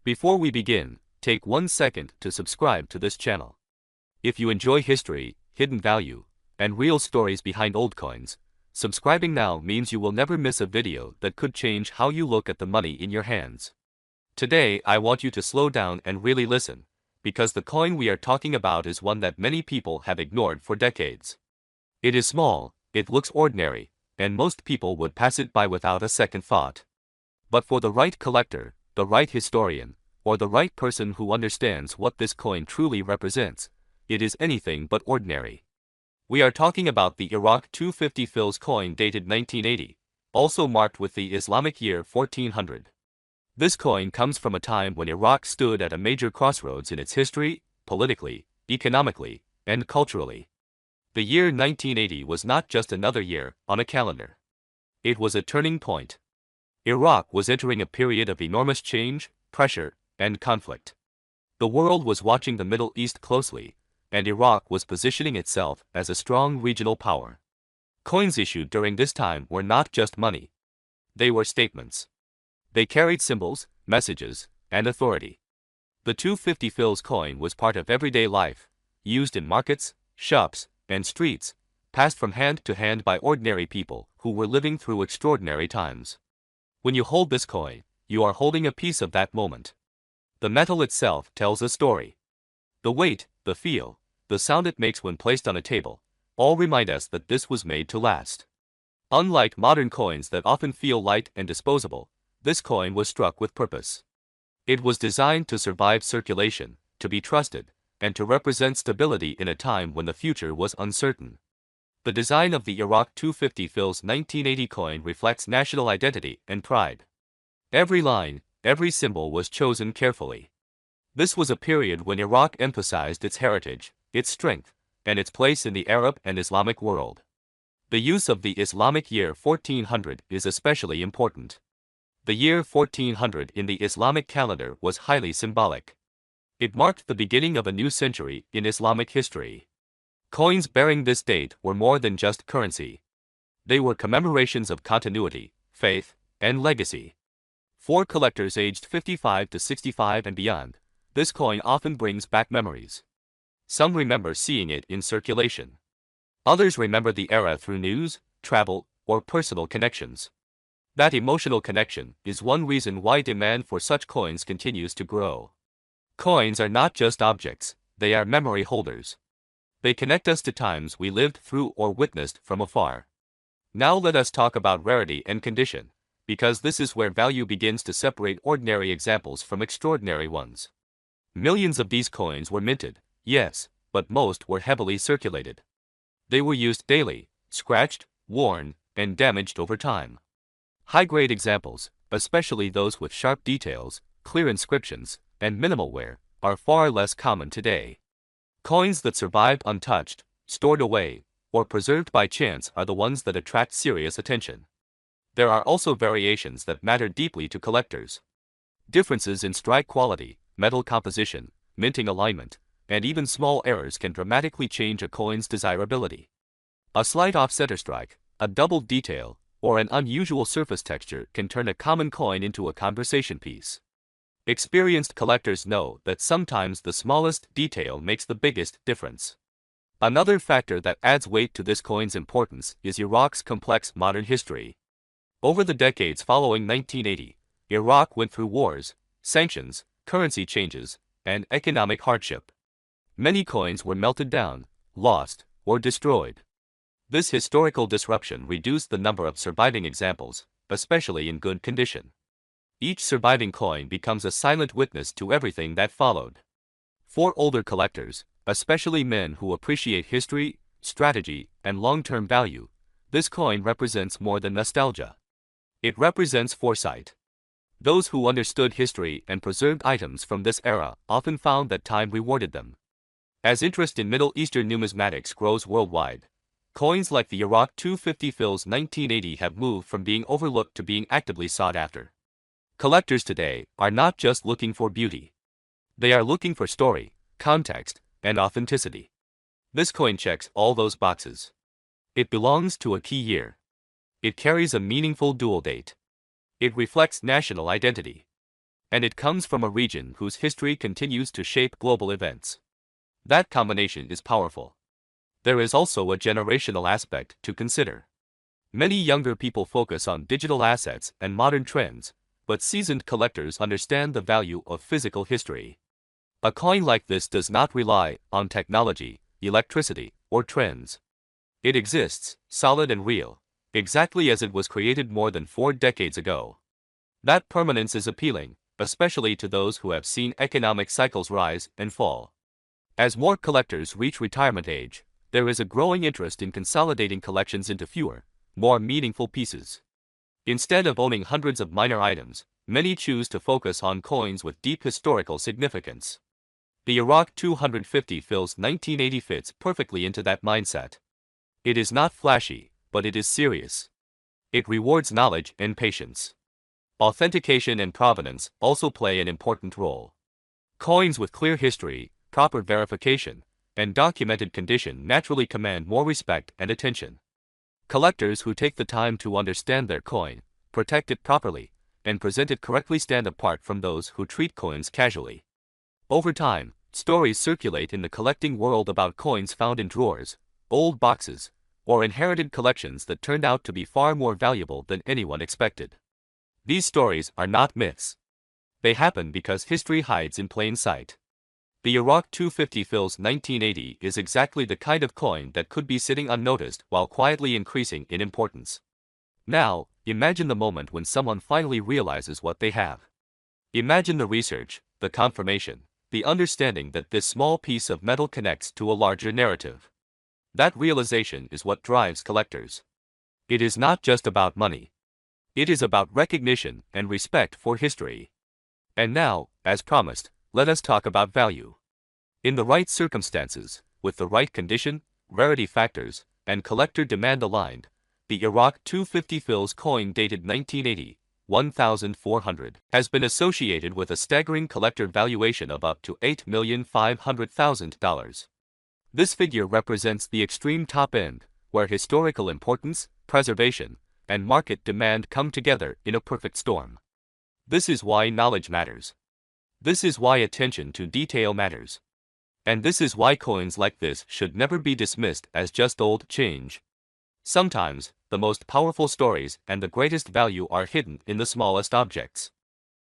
Before we begin, take 1 second to subscribe to this channel. If you enjoy history, hidden value, and real stories behind old coins, subscribing now means you will never miss a video that could change how you look at the money in your hands. Today I want you to slow down and really listen, because the coin we are talking about is one that many people have ignored for decades. It is small, it looks ordinary, and most people would pass it by without a second thought. But for the right collector, the right historian, or the right person who understands what this coin truly represents, it is anything but ordinary. We are talking about the Iraq 250 fils coin dated 1980, also marked with the Islamic year 1400. This coin comes from a time when Iraq stood at a major crossroads in its history, politically, economically, and culturally. The year 1980 was not just another year on a calendar. It was a turning point. Iraq was entering a period of enormous change, pressure, and conflict. The world was watching the Middle East closely, and Iraq was positioning itself as a strong regional power. Coins issued during this time were not just money. They were statements. They carried symbols, messages, and authority. The 250 fils coin was part of everyday life, used in markets, shops, and streets, passed from hand to hand by ordinary people who were living through extraordinary times. When you hold this coin, you are holding a piece of that moment. The metal itself tells a story. The weight, the feel, the sound it makes when placed on a table, all remind us that this was made to last. Unlike modern coins that often feel light and disposable, this coin was struck with purpose. It was designed to survive circulation, to be trusted, and to represent stability in a time when the future was uncertain. The design of the Iraq 250 fils 1980 coin reflects national identity and pride. Every line, every symbol was chosen carefully. This was a period when Iraq emphasized its heritage, its strength, and its place in the Arab and Islamic world. The use of the Islamic year 1400 is especially important. The year 1400 in the Islamic calendar was highly symbolic. It marked the beginning of a new century in Islamic history. Coins bearing this date were more than just currency. They were commemorations of continuity, faith, and legacy. For collectors aged 55 to 65 and beyond, this coin often brings back memories. Some remember seeing it in circulation. Others remember the era through news, travel, or personal connections. That emotional connection is one reason why demand for such coins continues to grow. Coins are not just objects, they are memory holders. They connect us to times we lived through or witnessed from afar. Now let us talk about rarity and condition, because this is where value begins to separate ordinary examples from extraordinary ones. Millions of these coins were minted, yes, but most were heavily circulated. They were used daily, scratched, worn, and damaged over time. High-grade examples, especially those with sharp details, clear inscriptions, and minimal wear, are far less common today. Coins that survived untouched, stored away, or preserved by chance are the ones that attract serious attention. There are also variations that matter deeply to collectors. Differences in strike quality, metal composition, minting alignment, and even small errors can dramatically change a coin's desirability. A slight offset or strike, a doubled detail, or an unusual surface texture can turn a common coin into a conversation piece. Experienced collectors know that sometimes the smallest detail makes the biggest difference. Another factor that adds weight to this coin's importance is Iraq's complex modern history. Over the decades following 1980, Iraq went through wars, sanctions, currency changes, and economic hardship. Many coins were melted down, lost, or destroyed. This historical disruption reduced the number of surviving examples, especially in good condition. Each surviving coin becomes a silent witness to everything that followed. For older collectors, especially men who appreciate history, strategy, and long-term value, this coin represents more than nostalgia. It represents foresight. Those who understood history and preserved items from this era often found that time rewarded them. As interest in Middle Eastern numismatics grows worldwide, coins like the Iraq 250 fils 1980 have moved from being overlooked to being actively sought after. Collectors today are not just looking for beauty. They are looking for story, context, and authenticity. This coin checks all those boxes. It belongs to a key year. It carries a meaningful dual date. It reflects national identity. and it comes from a region whose history continues to shape global events. That combination is powerful. There is also a generational aspect to consider. Many younger people focus on digital assets and modern trends, but seasoned collectors understand the value of physical history. A coin like this does not rely on technology, electricity, or trends. It exists, solid and real, exactly as it was created more than 4 decades ago. That permanence is appealing, especially to those who have seen economic cycles rise and fall. As more collectors reach retirement age, there is a growing interest in consolidating collections into fewer, more meaningful pieces. Instead of owning hundreds of minor items, many choose to focus on coins with deep historical significance. The Iraqi 250 Fils 1980 fits perfectly into that mindset. It is not flashy, but it is serious. It rewards knowledge and patience. Authentication and provenance also play an important role. Coins with clear history, proper verification, and documented condition naturally command more respect and attention. Collectors who take the time to understand their coin, protect it properly, and present it correctly stand apart from those who treat coins casually. Over time, stories circulate in the collecting world about coins found in drawers, old boxes, or inherited collections that turned out to be far more valuable than anyone expected. These stories are not myths. They happen because history hides in plain sight. The Iraqi 250 Fils 1980 is exactly the kind of coin that could be sitting unnoticed while quietly increasing in importance. Now, imagine the moment when someone finally realizes what they have. Imagine the research, the confirmation, the understanding that this small piece of metal connects to a larger narrative. That realization is what drives collectors. It is not just about money. It is about recognition and respect for history. And now, as promised, let us talk about value. In the right circumstances, with the right condition, rarity factors, and collector demand aligned, the Iraqi 250 Fils coin dated 1980, 1,400, has been associated with a staggering collector valuation of up to $8,500,000. This figure represents the extreme top end, where historical importance, preservation, and market demand come together in a perfect storm. This is why knowledge matters. This is why attention to detail matters. And this is why coins like this should never be dismissed as just old change. Sometimes, the most powerful stories and the greatest value are hidden in the smallest objects.